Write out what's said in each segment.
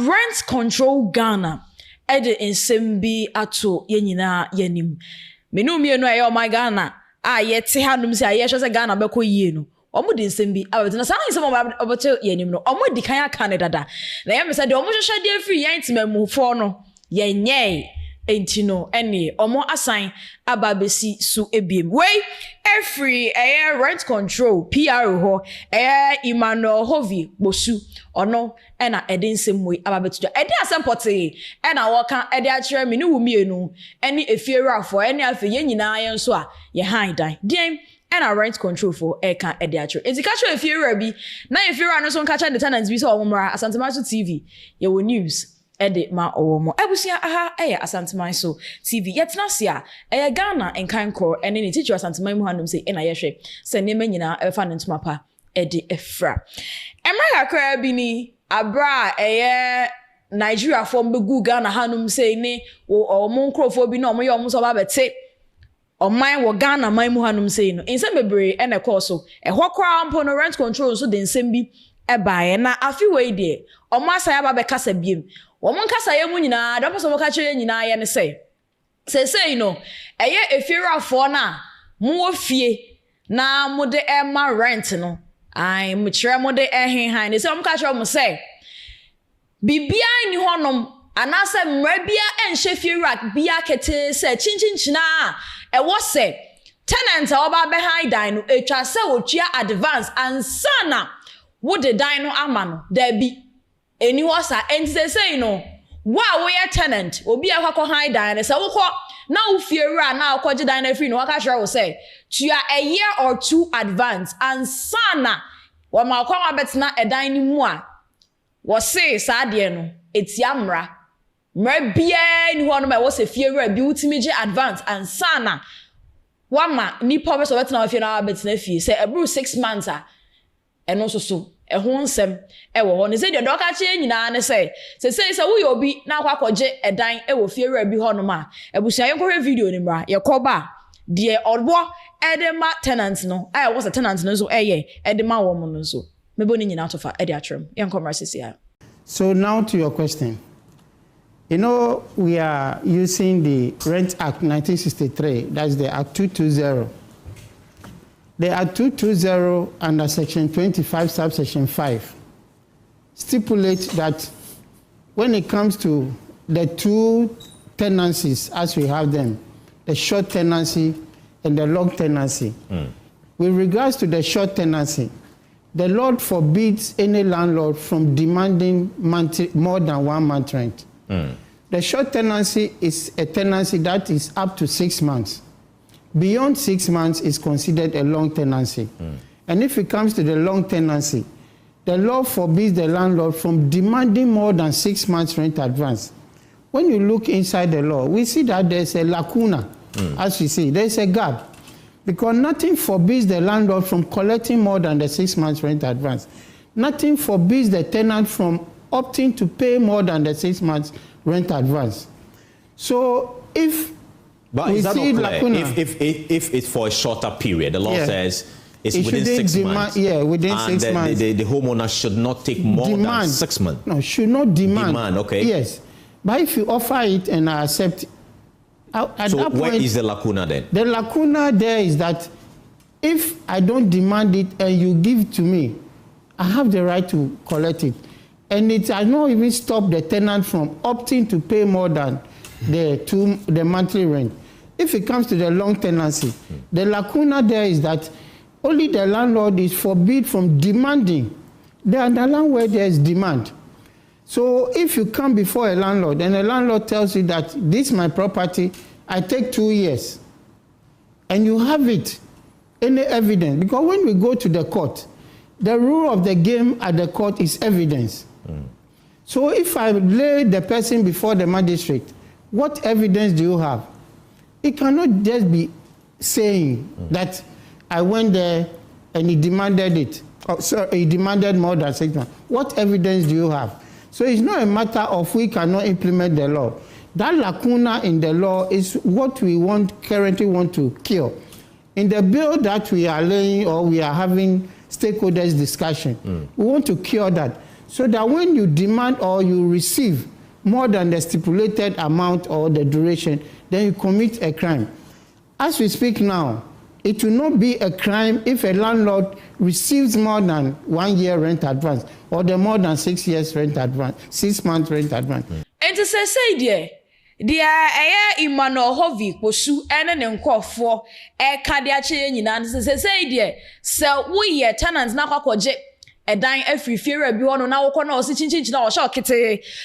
rent control Ghana ede nsem bi ato yenyina yanim menu mienu aye o my Ghana yete hanum se aye hwe se Ghana beko yie no omo de nsem bi awetena san nsem obote yanim no omo di kan aka ne dada na yem se de omo hwehwe de afiri yantimamufo no yenye enti no ene omo assign ababesi su ebiem wey every rent control PR ho Emmanuel Hovi Bosu ono ena ede nsem we ababetu ede asempote ena woka ede akire me ne wumienu ene efierafo ene afe yenyina yenso a ye han dan den ena rent control for eka ede akire enti ka cho efiera bi na efiera no so nka cha the tenants bi so omomra Asantemaso TV ye wo news ede ma owomo abusia aha Asantemaso so TV yetna sia Ghana enkanko ene ne teacher Asantemaso hanum say ena yehwe se ne manyina efa ne ntoma pa ede efra emra kakra bi ni abra Nigeria from begu Ghana hanum say ne omo nkrofo bi na omo ye omo so ba bete oman wo Ghana man mu hanum say no insem bebre ene call so ehokra ampo no rent control so de nsem bi ebae na afi we de omo asaya ba be kasa biem womun kasa ye mu nyina don person ka kire nyina ye ne say no efierafo na mu ofie na mu de ema rent no ai mu kire mu de ehenhan ne say omo ka kire mu say bibia ni honom anase mrabia enhye fierat bia kete say chinchinchina wo say tenant oba be high dan no etwa say otua advance ansana wo de dan no ama no da bi eni hosa enti say no wa we tenant obi akwa high dan say wo na wo fiera na akwaje dan na free no waka sure wo say tua a year or two advance ansana wo ma akwa abetena edan ni mu a wo say sa de no etiamra mrabia ni ho no ma wo say fiera bi utimi je advance ansana wama nipa be so betena afie na betena fie say ebru 6 months a eno so ehun nsem ewo ho ne say de doka che nyina ne say wo ye obi na akwakoje edan ewo fiera bi ho no ma ebusia ye kohwe video ni mra ye koba de odbo edema tenants no was a tenant no so edema wo mo no so mebo ni nyina tofa ede atrem ye nkomra sisia. So now to your question. You know, we are using the Rent Act 1963, that's the Act 220. The Act 220 under Section 25, subsection 5, stipulates that when it comes to the two tenancies as we have them, the short tenancy and the long tenancy, with regards to the short tenancy, the law forbids any landlord from demanding more than 1 month rent. The short tenancy is a tenancy that is up to 6 months. Beyond 6 months is considered a long tenancy. And if it comes to the long tenancy, the law forbids the landlord from demanding more than 6 months rent advance. When you look inside the law, we see that there's a lacuna, as we see, there's a gap. Because nothing forbids the landlord from collecting more than the 6 months rent advance. Nothing forbids the tenant from opting to pay more than the 6 months rent advance. So if we see lacuna, if it's for a shorter period, the law says it's within 6 months. Yeah, within 6 months. The homeowner should not take more than 6 months. No, should not demand. Okay. Yes. But if you offer it and I accept it, at so that where point, is the lacuna then? The lacuna there is that if I don't demand it and you give it to me, I have the right to collect it. And it has not even stopped the tenant from opting to pay more than the monthly rent. If it comes to the long tenancy, the lacuna there is that only the landlord is forbid from demanding. There are the land where there is demand. So if you come before a landlord and a landlord tells you that this is my property, I take 2 years, and you have it, any evidence, because when we go to the court, the rule of the game at the court is evidence. So if I lay the person before the magistrate, what evidence do you have? It cannot just be saying that I went there and he demanded it. He demanded more than 6 months. What evidence do you have? So it's not a matter of we cannot implement the law. That lacuna in the law is what we currently want to cure. In the bill that we are laying or we are having stakeholders discussion, we want to cure that so that when you demand or you receive more than the stipulated amount or the duration, then you commit a crime. As we speak now, it will not be a crime if a landlord receives more than 1 year rent advance or the more than 6 years rent advance, 6 months rent advance. And to say dear, Emmanuel Hovey, Posu, and an encore Kadiachi, and say dear, so we tenants now koje a dine every fear be one on our corner sitting now shock it.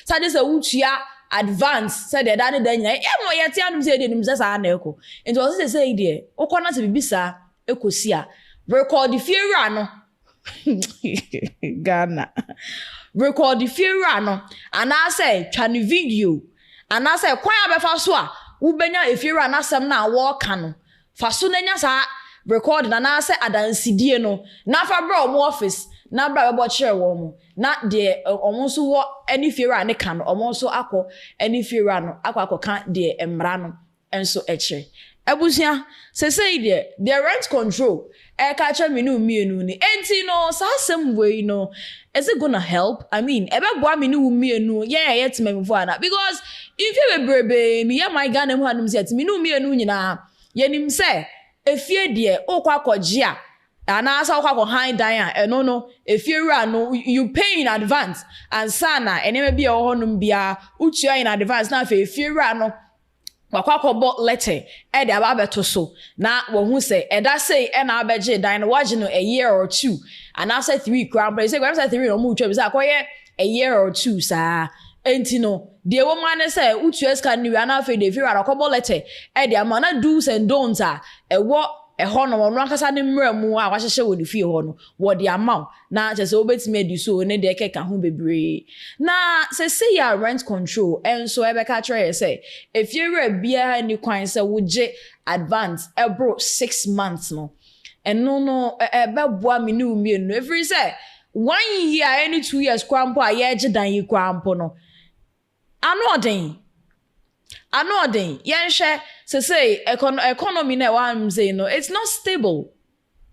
So this a Uchia advance said that daddy then yet said him says I know. And was say dear, O corner to be bisa, Ecosia, record the fear rano. Ghana. Record the fear rano, and I say, Chani video. And I say, Quaya Befaswa, Ubenya if you run some now war cano. Fasunenya sa record and I say Adansidiano, not for bro office, not by about share woman, not dear almost what any fear and can almost so aqua, any fear rano, aqua can't dear embrano, and so etche. Ebusia, say dear, their rent control, catch a minu me, no, so some way, no. Is it gonna help? I mean, ebe boa me no me no, yet me before na because if you brebe me my Ghana mu hanum set me no me no nyina ye nim say efie de o kwa koje a ana asa kwa high dan no efie ra no you pay in advance and sana ene be o honum bia utua in advance na fa efie ra no wakwakobo letter e de ababeto so na wo hu say e da say e na abeje dan no wage no a year or two and after 3 crown but say go after 3 no mu twa be say akoye a year or two sa enti no de woman say utu eska ni wi na afa de fi wakwakobo letter e de amana do's and don'ts e wo e ho no no akasa ne mra mu a wahyehye wo de fi ho no wo de amount na che say obetime adi so ne de keka ho bebre na say ya rent control enso e be ka try say if you re bia ni kwan say wo je advance ebro 6 months no and no e be boa me ni umi no every say 1 year any 2 years kwampo a ye je dan yi kwampo no Anodin, yanshe, say economy na one say no, it's not stable.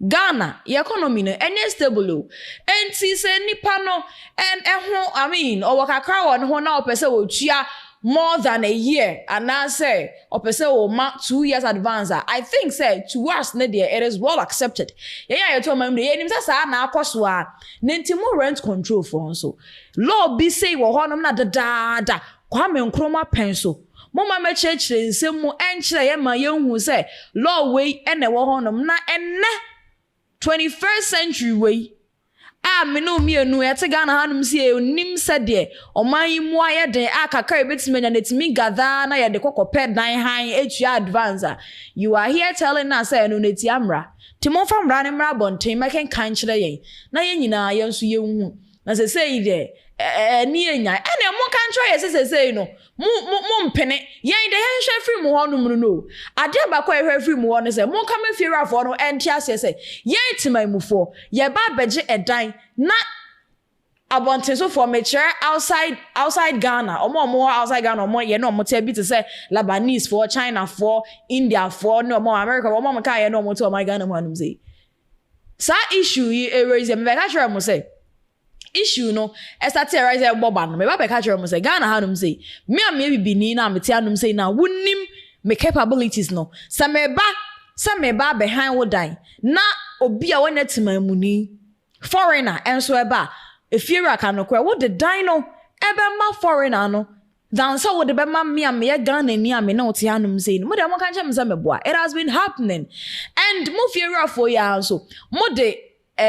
Ghana, the economy no, and yes stable. And see say nipa no, and I mean, or wakakra one ho na opese wo chia more than a year, and now say opese wo ma 2 years advance. I think say to us ne there it is well accepted. Yeah, you told me the enim say na akoso a, nenti mo rent control for so. Law be say wo ho no na da. Kwame Nkrumah penso. Mama me church nsem mu enchire ye ma yenhu say law way ene wo honom na enne 21st century way a me no me enu ete Ghana hanum sie onim sede oman yi mu aye den akaka ebetimenya netimi gather na ye de kokopɛ dan han etua advance. You are here telling us say no neti amra timon fam ra ne mra bonten maken kan chire yen na ye nyina ye nso ye hu na say de ni enya ene mo kan try say no mo mpene yen de yen hwe free mo honum no ade ba kwa hwe free mo no say mo ka me fie rafo no enti ase say yen timamufo ye ba beje edan na abonten so for mature outside Ghana omo outside Ghana omo ye no omo te bi to say Lebanese for China for India for no omo America omo ka ye no omo to my Ghana mo hanum say sa issue e raise me ka try mo say issue no estati rise boba no me ba ka kire mo say Ghana hanum say me am ye bibini na me ti hanum say na wonim me capabilities no sa me ba behind wo dan na obi a wona timamuni foreigner enso eba efiera ka no kwa wo de dan no ebe ma foreigner no dan so wo de be ma me am ye Ghana ni am na wo ti hanum say no mo de mo kan chem say me boa it has been happening and mo fiera for ya so mo de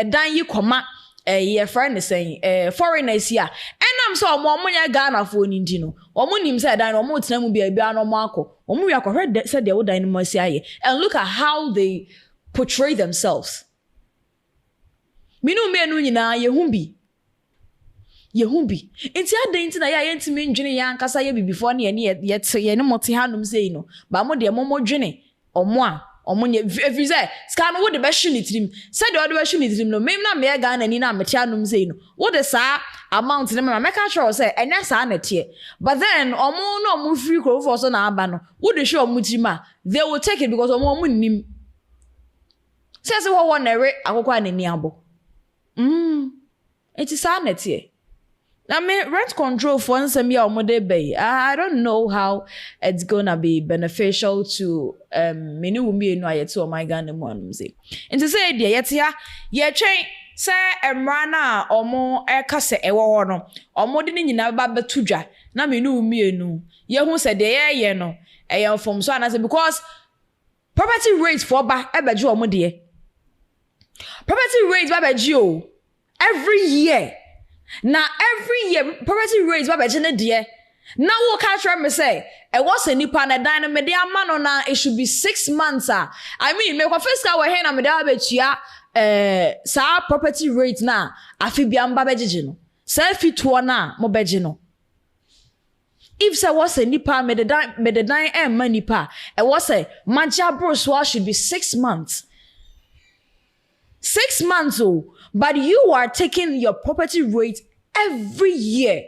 dan yi koma your friend is saying foreigners here and I'm so omo Ghana for ni no omo nim say dan omo tena mu bia no mo akọ omo wi akọ said they would dan mo aye and look at how they portray themselves minu menu nyina ye humbi enti adan na ya yentimi ndwene ya ankasa ye bibifo na ye ne moti hanum say no ba mo de mo dwene omo a omonye if you say scan wo de be hwe ni trim said the other hwe ni trim no mem na me Ghana ni na meti anum say no wo de sa amount ne me ka sure say enya sa na tie but then omo no omo free crowd for so na aba no wo de hwe omo trim a they will take it because omo nim say wo na re akokwa na ni abo eti sa na tie I mean, rent control for some year or I don't know how it's gonna be beneficial to many women no yet to my Ghana one say. And to say dear yet ya train say emrana or more kase ewo no or more than you never but tuja na me no me no ye who said the ye no e from so and because property rates for ba ebeji omo de property rates ba beji o every year. Now every year property rates ba beji ne de now wo catch me say e was a nipa na dan me de ama no na it should be 6 months I mean me ko fiscal we here na me da betua sa property rate na afi bia mba beji no sa fituo na mo beji no if say was a nipa me de dan ma nipa e was a maja bros should be 6 months 6 months oh, but you are taking your property rate every year.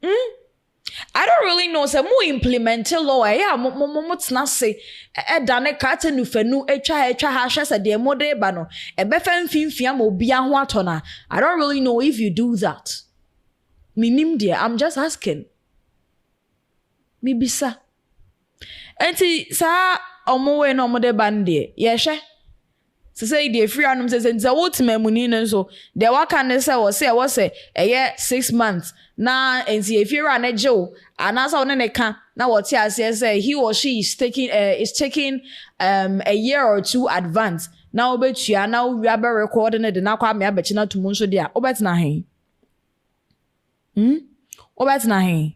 I don't really know. So, more implement law. Yeah, mo say. Dane kate nu fenu etwa ha hwese de mode ba no. Ebe fa mfimfia mo bia ho atona. I don't really know if you do that. Minim dear, I'm just asking. Mi bisa. Enti sa omo we no mode ba ndie. Ye hwe. So say the free anum says nza wotima muni no so the waka ne say was say 6 months na enti if you run a joe anasa one ne ka na what say he or she is taking a year or two advance na obetua na we are recording it na kwa me abechi na tumu so dia obetina hen obetina hen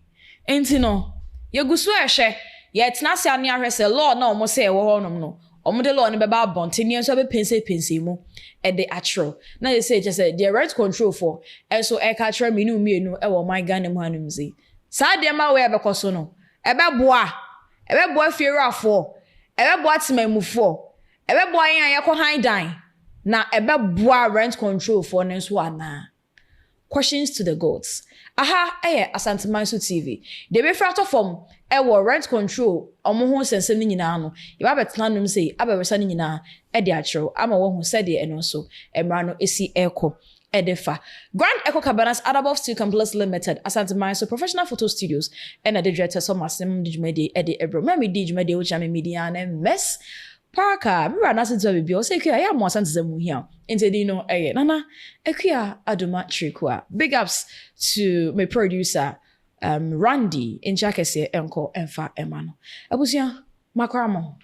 enti no ye gusu ehwe ye tena se ane ahwese law na omo say wo honom no omude law ne beba bontenien so be pense mu e de atro na they say just the rent control for so e ka tra me nu e wo my Ghana mu hanum zi sa de ma we bekoso no e be boa fierafo e be boa temamufo e be boa yan yakọ high dan na e be boa rent control for ne so ana. Questions to the gods. Asante Manso TV. The be frato from rent control omo ho sensem ni nyina no. Ye ba betena num sei abewesa ni nyina e de achiro ama wo ho sede eno so emra no esi eko edefa. Grand Echo Cabanas Adabov Steel Complex Limited Asante Manso Professional Photo Studios and the director so masem dijmede ede ebro. Me dijmede wo chame media na mess Parker, me run as to be o say I am more sense than here. Into no nana ekia aduma trikwa. Big ups to my producer Randy in Jakese enko enfa emano. Abusia makramo.